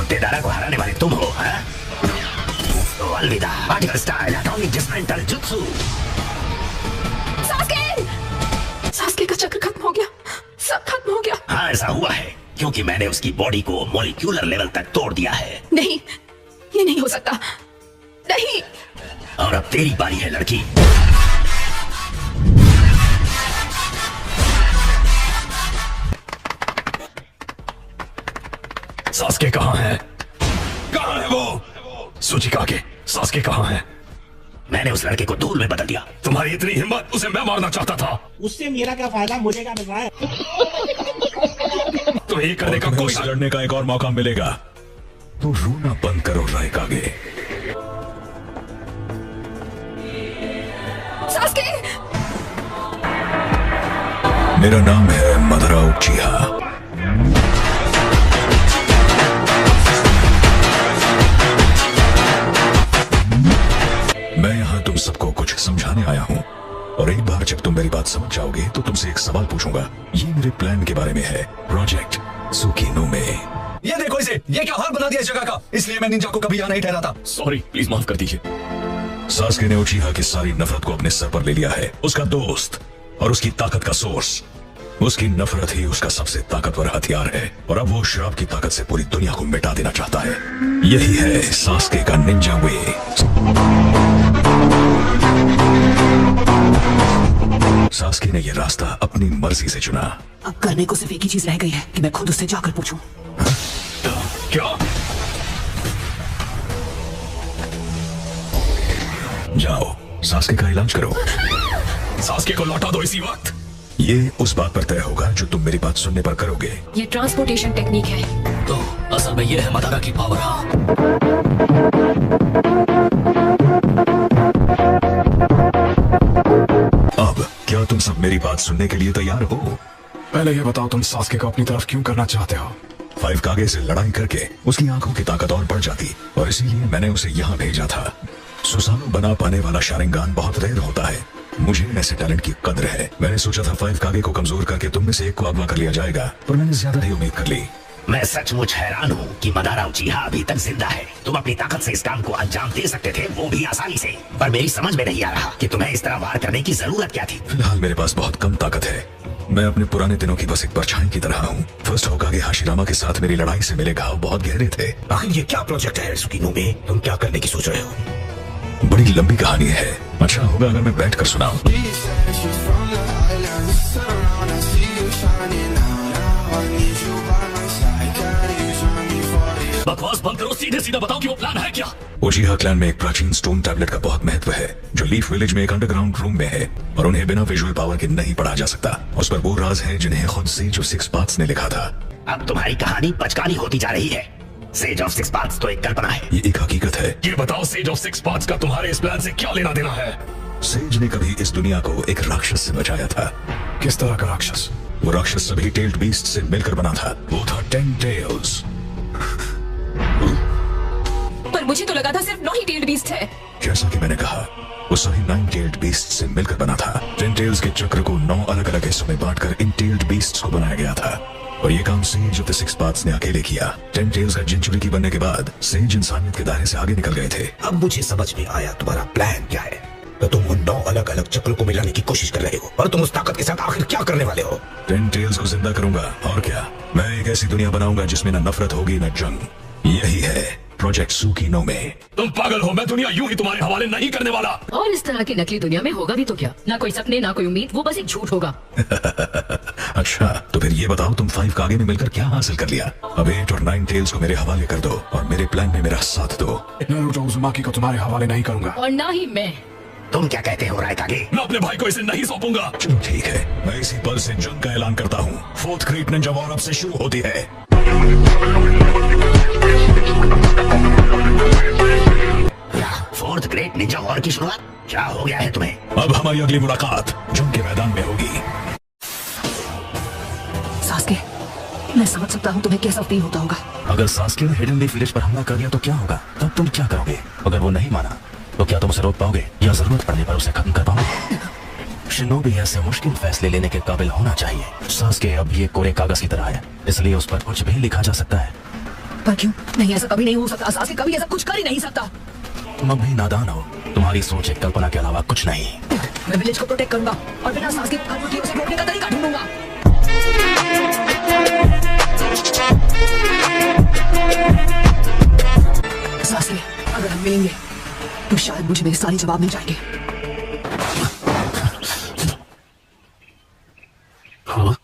फुट्टेदारा को हराने वाले तुम हो, हाँ? तो अलविदा, particle style atomic dismantle jutsu. Sasuke का चक्र खत्म हो गया, सब खत्म हो गया। हाँ, ऐसा हुआ है क्योंकि मैंने उसकी बॉडी को मॉलिक्यूलर लेवल तक तोड़ दिया है। नहीं, ये नहीं हो सकता, नहीं। और अब तेरी बारी है लड़की। सास्के कहाँ है? कहाँ है वो? सुचिकागे, सास्के कहाँ है? मैंने उस लड़के को धूल में बदल दिया। तुम्हारी इतनी हिम्मत, उसे मैं मारना चाहता था। उससे मेरा क्या फायदा, मुझे क्या मिल रहा है? तो ये करने का कोई लड़ने का एक और मौका मिलेगा। तो रोना बंद करो रायकागे। सास्के! मेरा नाम है मदरा उचिहा। मैं यहाँ तुम सबको कुछ समझाने आया हूँ, और एक बार जब तुम मेरी बात समझ जाओगे तो तुमसे एक सवाल पूछूंगा। ये मेरे प्लान के बारे में है, प्रोजेक्ट सुकीनोमे। ये देखो इसे, ये क्या हाल बना दिया इस जगह का। इसलिए मैं निंजा को कभी यहाँ नहीं ठहरा था। सॉरी, प्लीज माफ कर दीजिए। सास्के ने उचिहा की सारी नफरत को अपने सर पर ले लिया है। उसका दोस्त और उसकी ताकत का सोर्स, उसकी नफरत ही उसका सबसे ताकतवर हथियार है। और अब वो शराब की ताकत से पूरी दुनिया को मिटा देना चाहता है। यही है सास्के का निंजा वे। सास्के ने यह रास्ता अपनी मर्जी से चुना। अब करने को सिर्फ एक ही चीज रह गई है कि मैं खुद उससे जाकर पूछूं। क्या? जाओ, सास्के का इलाज करो। सास्के को लौटा दो इसी वक्त। ये उस बात पर तय होगा जो तुम मेरी बात सुनने पर करोगे। ये ट्रांसपोर्टेशन टेक्निक है। तो असल में ये है मदारा की पावर। हाँ, अब क्या तुम सब मेरी बात सुनने के लिए तैयार हो? पहले ये बताओ, तुम सास्के को अपनी तरफ क्यों करना चाहते हो? 5 कागे से लड़ाई करके उसकी आंखों की ताकत और बढ़ जाती, और इसीलिए मैंने उसे यहाँ भेजा था। सुसानो बना पाने वाला शारिंगान बहुत रेयर होता है। मुझे ऐसे टैलेंट की कद्र है। मैंने सोचा था 5 कागे को कमजोर करके तुम में से एक को अगवा कर लिया जाएगा, पर मैंने ज्यादा ही उम्मीद कर ली। मैं सचमुच हैरान हूँ कि मदारा उचिहा अभी तक जिंदा है। तुम अपनी ताकत से इस काम को अंजाम दे सकते थे, वो भी आसानी से। पर मेरी समझ में नहीं आ रहा कि तुम्हें इस तरह वार करने की जरूरत क्या थी। फिलहाल मेरे पास बहुत कम ताकत है। मैं अपने पुराने दिनों की बस एक परछाई की तरह हूँ। फर्स्ट होकागे हाशिरामा के साथ मेरी लड़ाई से मेरे घाव बहुत गहरे थे। आखिर ये क्या प्रोजेक्ट है सुकीनोमे? तुम क्या करने की सोच रहे हो? बड़ी लंबी कहानी है। अच्छा होगा अगर मैं बैठ कर सुनाऊं। बकवास बंद करो, सीधे सीधा बताओ कि वो प्लान है क्या? उचिहा क्लैन में एक प्राचीन स्टोन टैबलेट का बहुत महत्व है, जो लीफ विलेज में एक अंडरग्राउंड रूम में है, और उन्हें बिना विजुअल पावर के नहीं पढ़ा जा सकता। उस पर वो राज है जिन्हें खुद सेज ऑफ 6 पाथ्स ने लिखा था। अब तुम्हारी कहानी बचकानी होती जा रही है। सेज ऑफ 6 पाथ्स तो एक कल्पना है। ये एक हकीकत है। ये बताओ, सेज ऑफ 6 पाथ्स का तुम्हारे इस प्लान से क्या लेना देना है? सेज ने कभी इस दुनिया को एक राक्षस से बचाया था। किस तरह का राक्षस? वो राक्षस सभी टेल्ड बीस्ट से मिलकर बना था। वो था 10 टेल्स। पर मुझे तो लगा था सिर्फ 9 ही टेल्ड बीस्ट है। जैसा कि मैंने कहा, वो सभी 9 टेल्ड बीस्ट से मिलकर बना था। 10 टेल्स के चक्र को 9 अलग अलग हिस्सों में बांटकर इन टेल्ड बीस्ट को बनाया गया था, और ये काम सेज ऑफ द 6 पाथ्स ने अकेले किया। 10 टेल्स का जिंचुरी की बनने के बाद सेज इंसानियत के दायरे से आगे निकल गए थे। अब मुझे समझ में आया तुम्हारा प्लान क्या है। तो तुम उन 9 अलग अलग चक्रों को मिलाने की कोशिश कर रहे हो, और तुम उस ताकत के साथ आखिर क्या करने वाले हो? 10 टेल्स को जिंदा करूंगा, और क्या। मैं एक ऐसी दुनिया बनाऊंगा जिसमें न नफरत होगी न जंग। यही है प्रोजेक्ट सुकीनोमे। तुम पागल हो, मैं दुनिया यूं ही तुम्हारे हवाले नहीं करने वाला। और इस तरह की नकली दुनिया में होगा भी तो क्या? ना कोई सपने, ना कोई उम्मीद, वो बस एक झूठ होगा। अच्छा, तो फिर ये बताओ, तुम 5 कागे में मिलकर क्या हासिल कर लिया? अब 8 और 9 टेल्स को मेरे हवाले कर दो, और मेरे प्लान में मेरा साथ दो। नारुतो उज़ुमाकी को तुम्हारे हवाले नहीं करूंगा। और ना ही मैं। तुम क्या कहते हो रायकागे? मैं अपने भाई को इसे नहीं सौंपूंगा। चलो ठीक है, मैं इसी पल से जंग का ऐलान करता हूँ। 4th ग्रेट निंजा वॉर अब से शुरू होती है। क्या 4th ग्रेट निंजा वॉर की शुरुआत? क्या हो गया है तुम्हें? अब हमारी अगली मुलाकात जंग के मैदान में होगी। सास्के, मैं समझ सकता हूँ तुम्हें कैसा फील होता होगा। अगर सास्के ने हिडन लीफ विलेज पर हमला कर दिया तो क्या होगा? तब तुम क्या करोगे? अगर वो नहीं माना तो क्या तुम उसे रोक पाओगे, या जरूरत पड़ने पर उसे खत्म कर पाओगे? शिनोबी ऐसे मुश्किल फैसले लेने के काबिल होना चाहिए। सास्के अब ये कोरे कागज की तरह है, इसलिए उस पर कुछ भी लिखा जा सकता है। पर क्यों? नहीं, ऐसा कभी नहीं हो सकता। सासके कभी ऐसा कुछ कर ही नहीं सकता। तुम अब भी नादान हो। तुम्हारी सोच एक कल्पना के अलावा कुछ नहीं। मैं विलेज को प्रोटेक्ट करूंगा और बिना सासके की उसे रोकने का तरीका ढूंढूंगा। सासके, अगर हम मिलेंगे तो शायद मुझे मेरे सारे जवाब मिल जाएंगे। हाँ,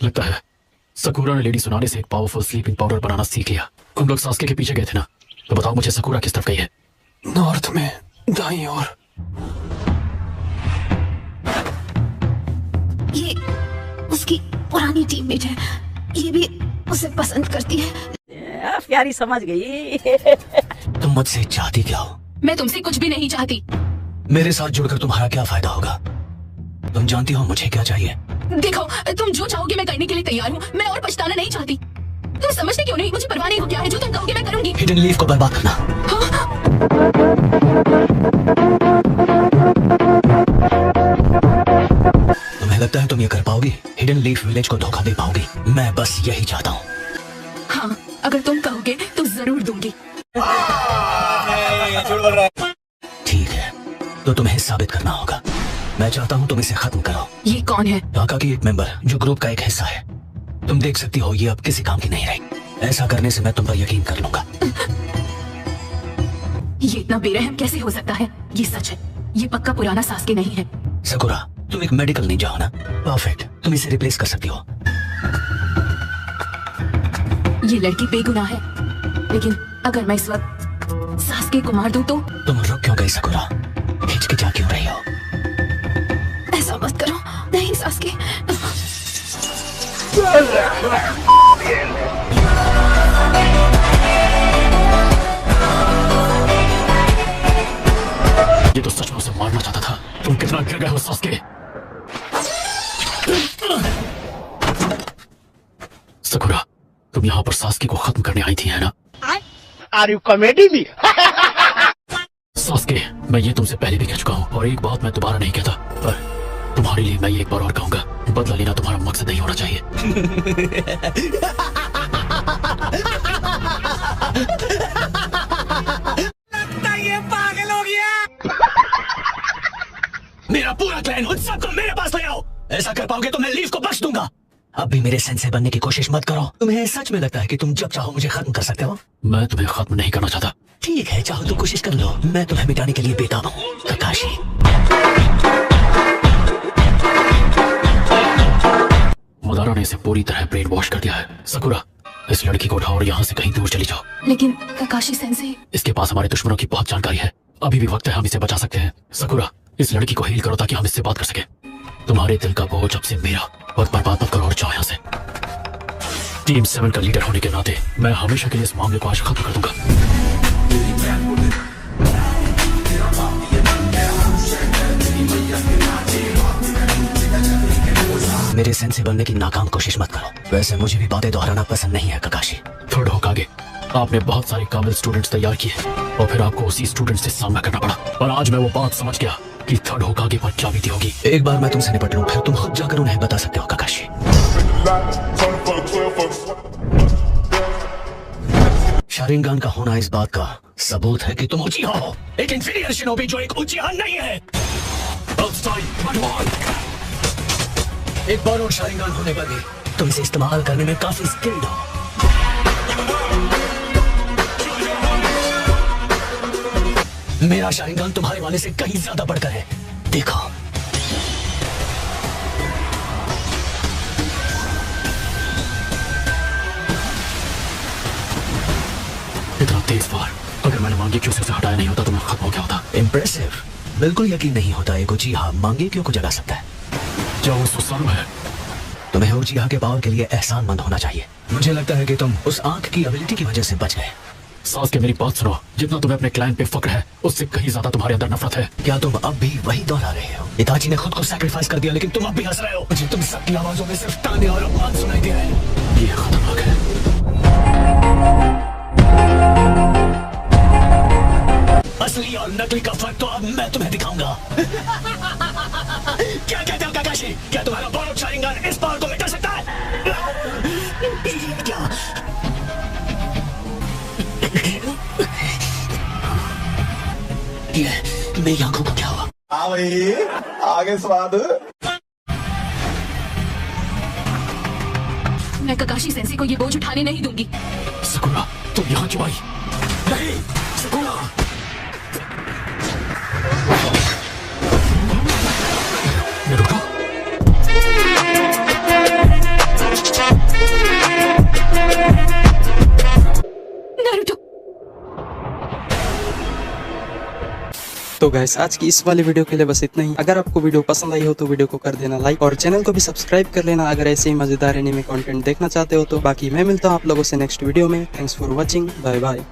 लगता है सकुरा ने लेडी सुनाने से एक पावरफुल स्लीपिंग पाउडर बनाना सीख लिया। हम लोग सासके के पीछे गए थे ना, तो बताओ मुझे सकुरा किस तरफ गई है? नॉर्थ में, दाईं ओर। ये उसकी पुरानी टीममेट है। ये भी उसे पसंद करती है। प्यारी समझ गई। तुम मुझसे चाहती क्या हो? मैं तुमसे कुछ भी नहीं चाहती। मेरे साथ जुड़कर तुम्हारा क्या फायदा होगा? तुम जानती हो मुझे क्या चाहिए। देखो, तुम जो चाहोगे मैं करने के लिए तैयार हूँ। मैं और पछताना नहीं चाहती। तुम समझते क्यों नहीं? मुझे परवाह नहीं हो क्या है जो तुम कहोगे मैं करूंगी। हिडन लीफ को बर्बाद करना। तुम्हें लगता है तुम ये कर पाओगी? हिडन लीफ विलेज को धोखा दे पाओगी? मैं बस यही चाहता हूँ। हाँ, अगर तुम कहोगे तो जरूर दूंगी। ठीक है, तो तुम्हें साबित करना होगा। मैं चाहता हूँ तुम इसे खत्म करो। ये कौन है? काका की एक मेंबर जो ग्रुप का एक हिस्सा है। तुम देख सकती हो ये अब किसी काम की नहीं रही। ऐसा करने से मैं तुम पर यकीन कर लूंगा। ये इतना बेरहम कैसे हो सकता है? ये सच है। ये पक्का पुराना सासके नहीं है। सकुरा, तुम एक मेडिकल निंजा हो ना? परफेक्ट, तुम इसे रिप्लेस कर सकती हो। ये लड़की बेगुनाह है, लेकिन अगर मैं इस वक्त सासके को मार दूं तो? तुम रुक क्यों गई सकुरा? हिचकिचा क्यों रही हो? ऐसा मत करो। नहीं सासके। ये तो सच में उसे मारना चाहता था। तुम कितना गिर गए हो सासके। सकुरा, तुम यहाँ पर सासके को खत्म करने आई थी, है ना? Are you comedy me? सासके, मैं ये तुमसे पहले भी कह चुका हूँ और एक बात मैं दोबारा नहीं कहता, पर तुम्हारे लिए मैं ये एक बार और कहूंगा। बदला लेना तुम्हारा मकसद नहीं होना चाहिए। ये पागल हो गया। मेरा पूरा क्लैन उन सबको मेरे पास ले आओ। ऐसा कर पाओगे तो मैं लीफ को बख्श दूंगा। अब भी मेरे सेंसे बनने की कोशिश मत करो। तुम्हें सच में लगता है कि तुम जब चाहो मुझे खत्म कर सकते हो? मैं तुम्हें खत्म नहीं करना चाहता। ठीक है, चाहो तो कोशिश कर लो। मैं तुम्हें मिटाने के लिए बेताब हूँ, ककाशी। मदारा ने इसे पूरी तरह ब्रेन वॉश कर दिया है। सकुरा, इस लड़की को उठाओ और यहाँ से कहीं दूर चली जाओ। लेकिन ककाशी सेंसे, इसके पास हमारे दुश्मनों की बहुत जानकारी है। अभी भी वक्त है, हम इसे बचा सकते हैं। सकुरा, इस लड़की को हील करो ताकि हम इससे बात कर सके। तुम्हारे दिल का बोझ अब से मेरा। वक्त बर्बाद मत करो और जाओ यहाँ से। टीम 7 का लीडर होने के नाते मैं हमेशा के लिए इस मामले को आज खत्म कर दूंगा। मेरे सेंसे बनने की नाकाम कोशिश मत करो। वैसे मुझे भी बातें दोहराना पसंद नहीं है ककाशी। थर्ड होकागे, आपने बहुत सारे काबिल स्टूडेंट्स तैयार किए और फिर आपको उसी स्टूडेंट से सामना करना पड़ा। और आज मैं वो बात समझ गया कि थर्ड होकागे पर क्या बीती होगी। एक बार मैं तुमसे निपट लूं, फिर तुम खुद जाकर उन्हें बता सकते हो ककाशी। शारिंगान का होना इस बात का सबूत है कि तुम ऊंची हो। एक इंफीरियर शिनोबी जो एक ऊंची हान नहीं है। एक बार और शारिंगान होने पर भी तुम इसे इस्तेमाल करने में काफी स्किल्ड हो। मेरा शारिंगान तुम्हारे वाले से कहीं ज्यादा बढ़कर है। देखो, इतना तेज वार। अगर मैंने मांगी क्यों से हटाया नहीं होता तो मैं खत्म हो गया होता। इम्प्रेसिव। बिल्कुल यकीन नहीं होता एक उचीहा मांगे क्यों को जगा सकता है। क्या वो सुसारू है? तुम्हें उचीहा के पावर के लिए एहसानमंद होना चाहिए। मुझे लगता है कि तुम उस आंख की एबिलिटी की वजह से बच गए। सासके, मेरी बात सुनो। जितना तुम्हें अपने क्लाइंट पे फक्र है उससे कहीं ज्यादा तुम्हारे अंदर नफरत है। क्या तुम अब भी वही दोहरा रहे हो? इताची ने खुद को सैक्रिफाइस कर दिया लेकिन तुम अब भी हंस रहे हो। मुझे तुम सबकी आवाजों में सिर्फ ताने और अपमान सुनाई दे रहे हैं। ये खतरनाक है। असली और नकली का फर्क तो अब मैं तुम्हें दिखाऊंगा। क्या कहते हो काकाशी? क्या तुम्हारा बोरो शारिंगान इस पावर को मिटा सकता है? क्या? ये मेरी आंखों को क्या हुआ? आगे स्वाद। मैं ककाशी सेंसी को ये बोझ उठाने नहीं दूंगी। सकुरा, तुम यहाँ क्यों आई? नहीं, सकुरा। नारुतो। नारुतो। तो गाइस आज की इस वाली वीडियो के लिए बस इतना ही। अगर आपको वीडियो पसंद आई हो तो वीडियो को कर देना लाइक और चैनल को भी सब्सक्राइब कर लेना अगर ऐसे ही मजेदार एनीमे कंटेंट देखना चाहते हो तो। बाकी मैं मिलता हूँ आप लोगों से नेक्स्ट वीडियो में। Thanks for watching, bye bye.